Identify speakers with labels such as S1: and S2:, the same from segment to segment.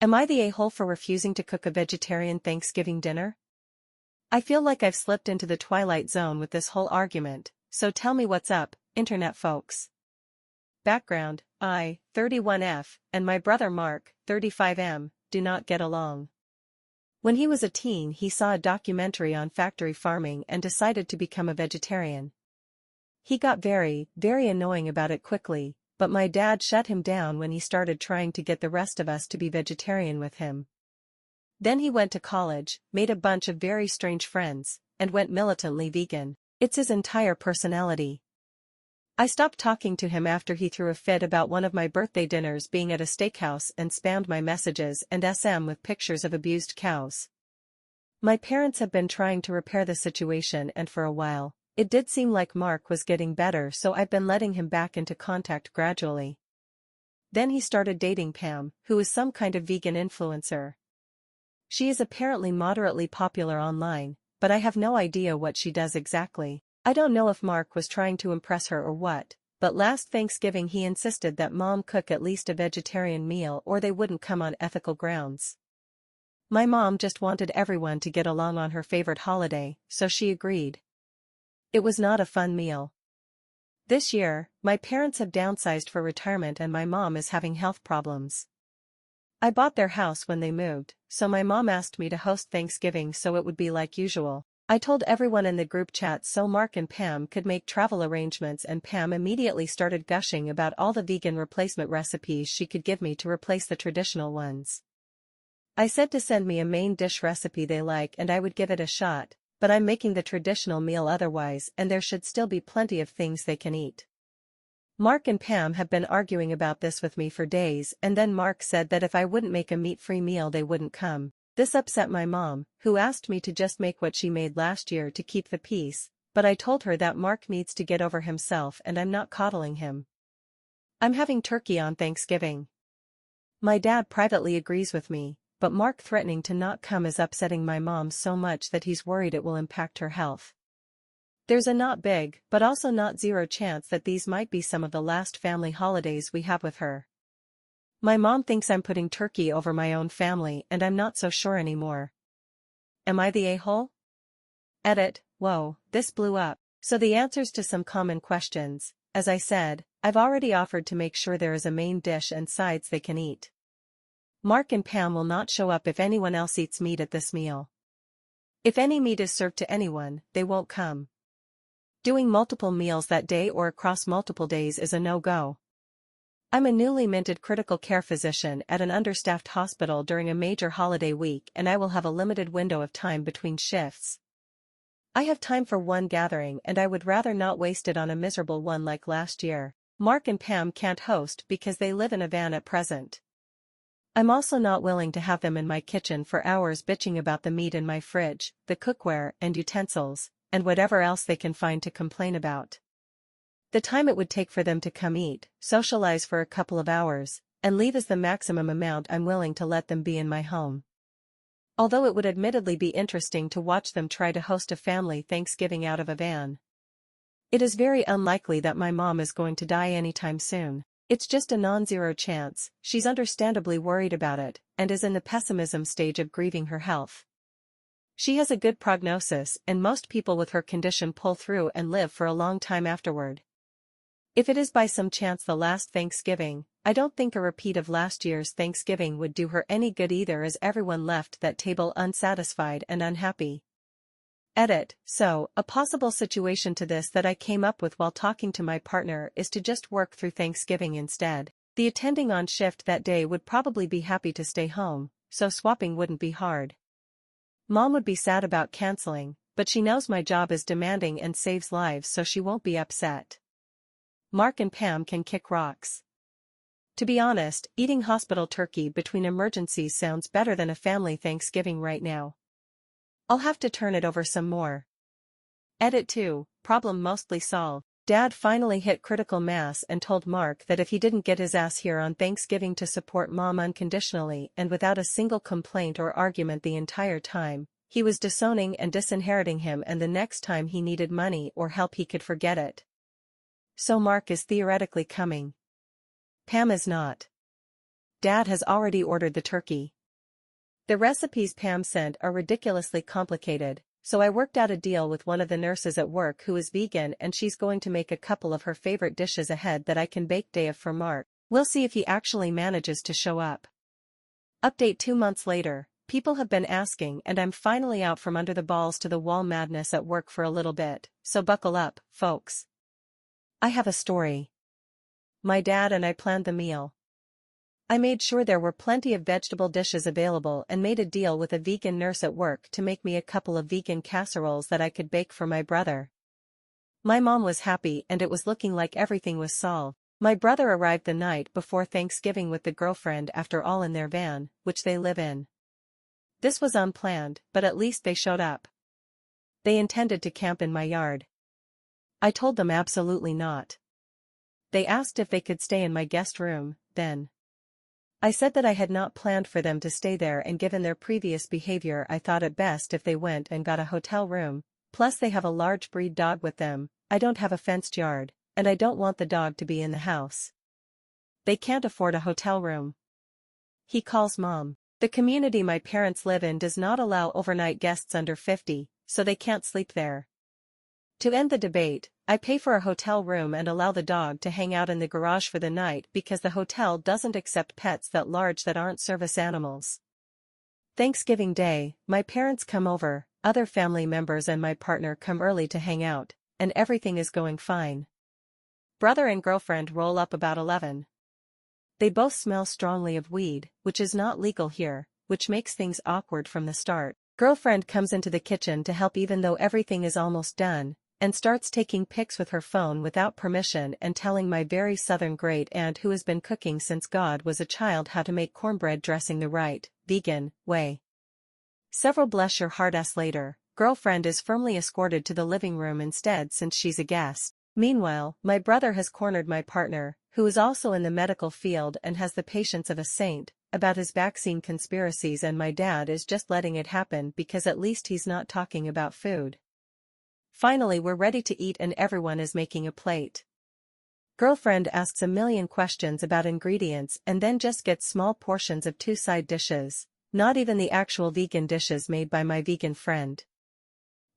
S1: Am I the a-hole for refusing to cook a vegetarian Thanksgiving dinner? I feel like I've slipped into the twilight zone with this whole argument, so tell me what's up, internet folks. Background: I, 31F, and my brother Mark, 35M, do not get along. When he was a teen, he saw a documentary on factory farming and decided to become a vegetarian. He got very, very annoying about it quickly, but my dad shut him down when he started trying to get the rest of us to be vegetarian with him. Then he went to college, made a bunch of very strange friends, and went militantly vegan. It's his entire personality. I stopped talking to him after he threw a fit about one of my birthday dinners being at a steakhouse and spammed my messages and SM with pictures of abused cows. My parents have been trying to repair the situation, and for a while, it did seem like Mark was getting better, so I've been letting him back into contact gradually. Then he started dating Pam, who is some kind of vegan influencer. She is apparently moderately popular online, but I have no idea what she does exactly. I don't know if Mark was trying to impress her or what, but last Thanksgiving he insisted that Mom cook at least a vegetarian meal or they wouldn't come on ethical grounds. My mom just wanted everyone to get along on her favorite holiday, so she agreed. It was not a fun meal. This year, my parents have downsized for retirement and my mom is having health problems. I bought their house when they moved, so my mom asked me to host Thanksgiving so it would be like usual. I told everyone in the group chat so Mark and Pam could make travel arrangements, and Pam immediately started gushing about all the vegan replacement recipes she could give me to replace the traditional ones. I said to send me a main dish recipe they like and I would give it a shot, but I'm making the traditional meal otherwise and there should still be plenty of things they can eat. Mark and Pam have been arguing about this with me for days, and then Mark said that if I wouldn't make a meat-free meal they wouldn't come. This upset my mom, who asked me to just make what she made last year to keep the peace, but I told her that Mark needs to get over himself and I'm not coddling him. I'm having turkey on Thanksgiving. My dad privately agrees with me, but Mark threatening to not come is upsetting my mom so much that he's worried it will impact her health. There's a not big, but also not zero chance that these might be some of the last family holidays we have with her. My mom thinks I'm putting turkey over my own family and I'm not so sure anymore. Am I the a-hole? Edit: Whoa, this blew up. So the answers to some common questions: as I said, I've already offered to make sure there is a main dish and sides they can eat. Mark and Pam will not show up if anyone else eats meat at this meal. If any meat is served to anyone, they won't come. Doing multiple meals that day or across multiple days is a no-go. I'm a newly minted critical care physician at an understaffed hospital during a major holiday week and I will have a limited window of time between shifts. I have time for one gathering and I would rather not waste it on a miserable one like last year. Mark and Pam can't host because they live in a van at present. I'm also not willing to have them in my kitchen for hours bitching about the meat in my fridge, the cookware and utensils, and whatever else they can find to complain about. The time it would take for them to come eat, socialize for a couple of hours, and leave is the maximum amount I'm willing to let them be in my home. Although it would admittedly be interesting to watch them try to host a family Thanksgiving out of a van. It is very unlikely that my mom is going to die anytime soon. It's just a non-zero chance. She's understandably worried about it, and is in the pessimism stage of grieving her health. She has a good prognosis, and most people with her condition pull through and live for a long time afterward. If it is by some chance the last Thanksgiving, I don't think a repeat of last year's Thanksgiving would do her any good either, as everyone left that table unsatisfied and unhappy. Edit: So, a possible situation to this that I came up with while talking to my partner is to just work through Thanksgiving instead. The attending on shift that day would probably be happy to stay home, so swapping wouldn't be hard. Mom would be sad about canceling, but she knows my job is demanding and saves lives, so she won't be upset. Mark and Pam can kick rocks. To be honest, eating hospital turkey between emergencies sounds better than a family Thanksgiving right now. I'll have to turn it over some more. Edit 2, problem mostly solved. Dad finally hit critical mass and told Mark that if he didn't get his ass here on Thanksgiving to support Mom unconditionally and without a single complaint or argument the entire time, he was disowning and disinheriting him, and the next time he needed money or help he could forget it. So Mark is theoretically coming. Pam is not. Dad has already ordered the turkey. The recipes Pam sent are ridiculously complicated, so I worked out a deal with one of the nurses at work who is vegan and she's going to make a couple of her favorite dishes ahead that I can bake day of for Mark. We'll see if he actually manages to show up. Update 2 months later, people have been asking and I'm finally out from under the balls to the wall madness at work for a little bit, so buckle up, folks. I have a story. My dad and I planned the meal. I made sure there were plenty of vegetable dishes available and made a deal with a vegan nurse at work to make me a couple of vegan casseroles that I could bake for my brother. My mom was happy and it was looking like everything was solved. My brother arrived the night before Thanksgiving with the girlfriend after all in their van, which they live in. This was unplanned, but at least they showed up. They intended to camp in my yard. I told them absolutely not. They asked if they could stay in my guest room, then. I said that I had not planned for them to stay there and given their previous behavior I thought it best if they went and got a hotel room, plus they have a large breed dog with them, I don't have a fenced yard, and I don't want the dog to be in the house. They can't afford a hotel room. He calls Mom. The community my parents live in does not allow overnight guests under 50, so they can't sleep there. To end the debate, I pay for a hotel room and allow the dog to hang out in the garage for the night because the hotel doesn't accept pets that large that aren't service animals. Thanksgiving Day, my parents come over, other family members and my partner come early to hang out, and everything is going fine. Brother and girlfriend roll up about 11. They both smell strongly of weed, which is not legal here, which makes things awkward from the start. Girlfriend comes into the kitchen to help even though everything is almost done, and starts taking pics with her phone without permission and telling my very southern great-aunt who has been cooking since God was a child how to make cornbread dressing the right, vegan, way. Several bless your heart-ass later, girlfriend is firmly escorted to the living room instead since she's a guest. Meanwhile, my brother has cornered my partner, who is also in the medical field and has the patience of a saint, about his vaccine conspiracies and my dad is just letting it happen because at least he's not talking about food. Finally we're ready to eat and everyone is making a plate. Girlfriend asks a million questions about ingredients and then just gets small portions of 2 side dishes, not even the actual vegan dishes made by my vegan friend.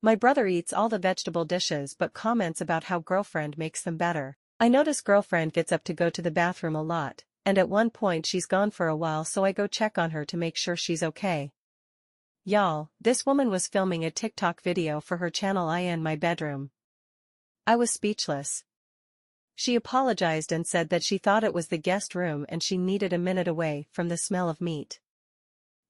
S1: My brother eats all the vegetable dishes but comments about how girlfriend makes them better. I notice girlfriend gets up to go to the bathroom a lot, and at one point she's gone for a while so I go check on her to make sure she's okay. Y'all, this woman was filming a TikTok video for her channel in my bedroom. I was speechless. She apologized and said that she thought it was the guest room and she needed a minute away from the smell of meat.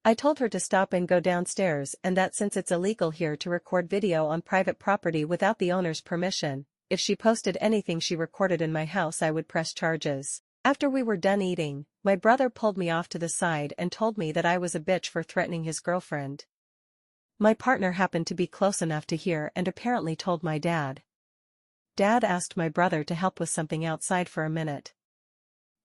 S1: I told her to stop and go downstairs and that since it's illegal here to record video on private property without the owner's permission, if she posted anything she recorded in my house I would press charges. After we were done eating, my brother pulled me off to the side and told me that I was a bitch for threatening his girlfriend. My partner happened to be close enough to hear and apparently told my dad. Dad asked my brother to help with something outside for a minute.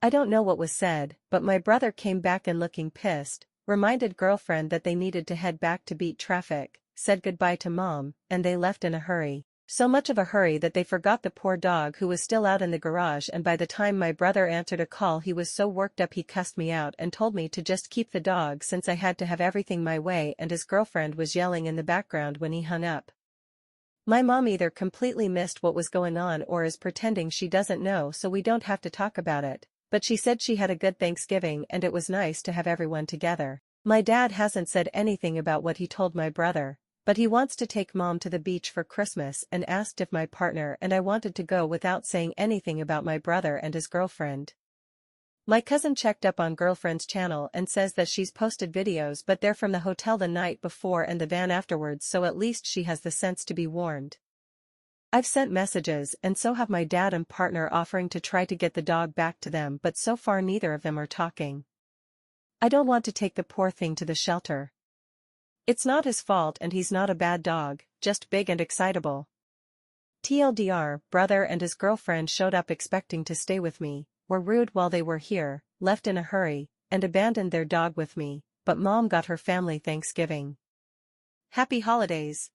S1: I don't know what was said, but my brother came back and looking pissed, reminded girlfriend that they needed to head back to beat traffic, said goodbye to Mom, and they left in a hurry. So much of a hurry that they forgot the poor dog who was still out in the garage and by the time my brother answered a call he was so worked up he cussed me out and told me to just keep the dog since I had to have everything my way and his girlfriend was yelling in the background when he hung up. My mom either completely missed what was going on or is pretending she doesn't know so we don't have to talk about it, but she said she had a good Thanksgiving and it was nice to have everyone together. My dad hasn't said anything about what he told my brother, but he wants to take Mom to the beach for Christmas and asked if my partner and I wanted to go without saying anything about my brother and his girlfriend. My cousin checked up on girlfriend's channel and says that she's posted videos but they're from the hotel the night before and the van afterwards so at least she has the sense to be warned. I've sent messages and so have my dad and partner offering to try to get the dog back to them but so far neither of them are talking. I don't want to take the poor thing to the shelter. It's not his fault and he's not a bad dog, just big and excitable. TLDR, brother and his girlfriend showed up expecting to stay with me, were rude while they were here, left in a hurry, and abandoned their dog with me, but Mom got her family Thanksgiving. Happy holidays.